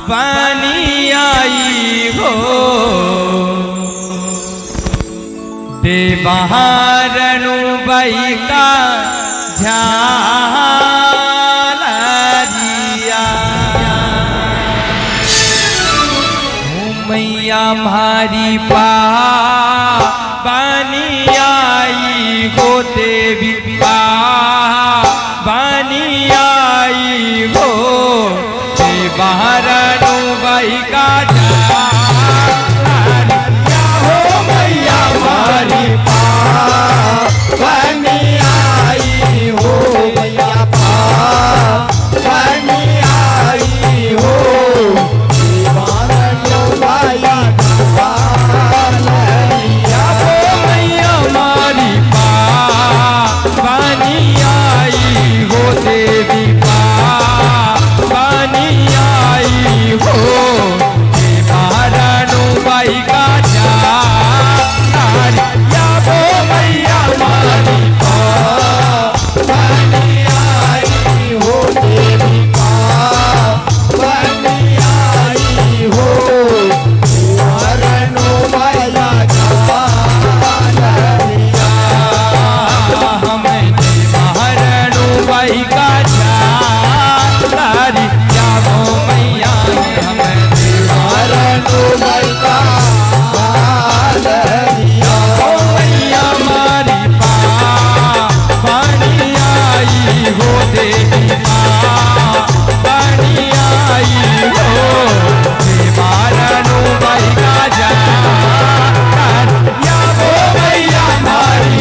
बनी आई हो देवहारणु बई का ध्यान दिया मैया मारी बनी आई हो देवी बनी आई हो देवहारणु बई का हो मैया मारी बनी आई हो मैया बनी आई हो दीवानो भाई मैया मारी बनी आई हो देवी बनी आई हो देवहारणु बई का मैया मारी बनी आई हो देवी बनी आई हो दीवानो भाई हमें देवहारणु बई का मैया हमें दीवानो भाई मैया मारी बनी आई हो देवी बनी आई हो देवहारणु बई का मैया मारी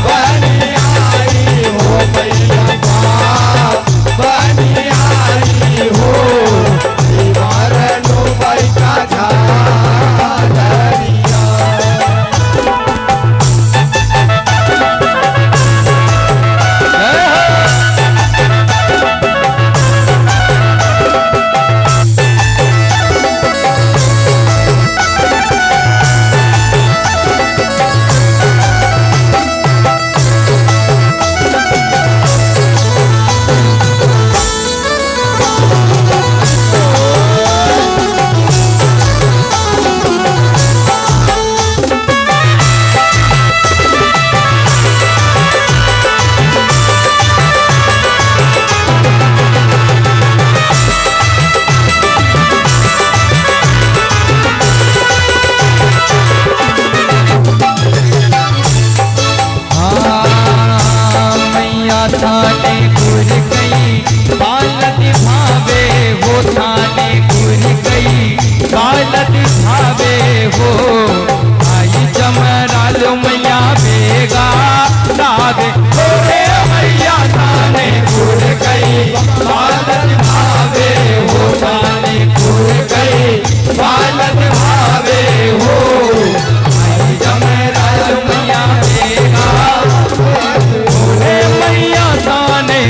बनी आई हो मैया बनी आई हो दीवानो भाई का थाने घुर गई बालत भावे हो थाने घुर गई बालत भावे हो आई जमराल मैया बेगा लावे हो रे मैया थाने घुर गई बालत भावे हो थाने घुर गई बालत भावे हो आई जमराल मैया बेगा मैया थाने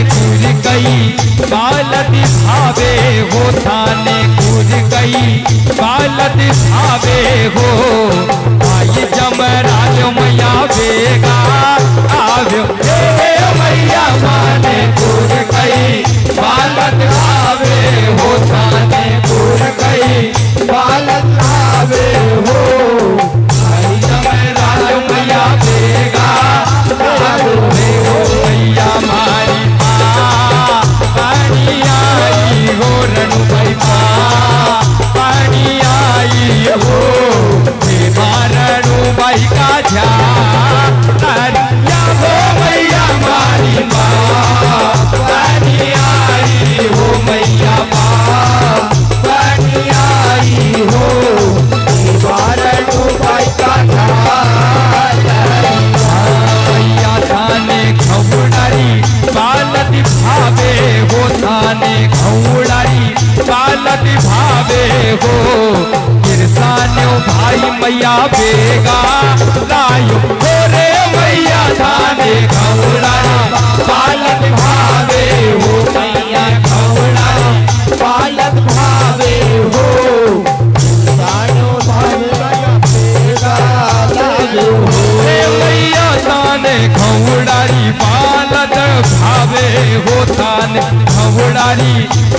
भावे हो थाने खवड़ारी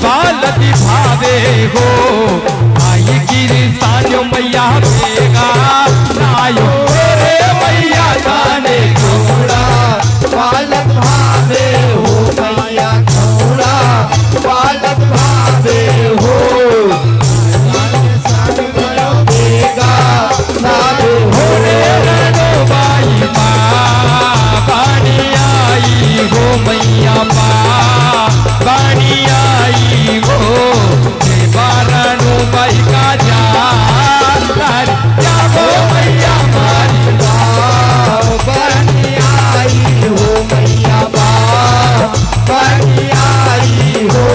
बालती भावे हो आई गिरी सान्यो मैया बेगा नायो रे मैया थाने खौड़ा बालक भावे हो मैया खौड़ा बालक भावे हो साथ गयो बेगा नावे हो रे रणो बाई बानी आई हो मैया बानी आई हो बारणो बाई का जा जाओ मैया मारी बनी आई हो मैया बनी आई हो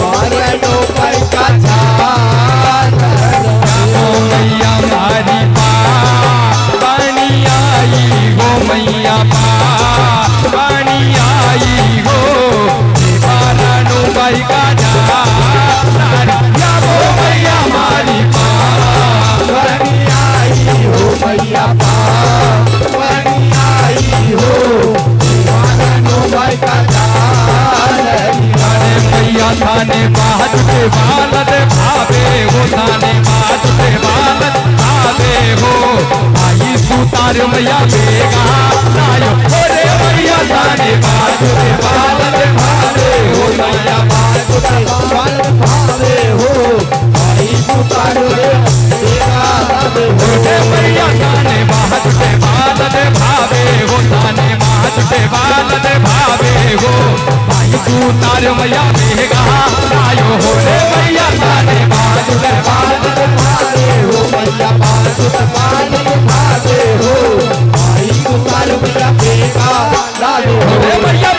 बारणो पर का जाओ मैया मारी बानी आई हो मैया बानी आई हो बारणो बाई का जा जाओ मैया मारी बनी आई हो मैया बनी आई हो बारणो पर का थाने मैया थाने बाज पे बालत भावे हो थाने बाज पे बालत भावे हो आई सुतार मैया बेगा नायो रे मैया थाने बाज पे बालत भावे हो मैया बालक भावे हो आई पुकारो रे मैया थाने बाज पे बालत भावे हो थाने बाज पे बालत भावे हो आई सुतार मैया बेगा नायो रे मैया थाने बाज पे बालत भावे हो मैया बालक भावे हो आई पुकारो मैया बेगा लालो रे मैया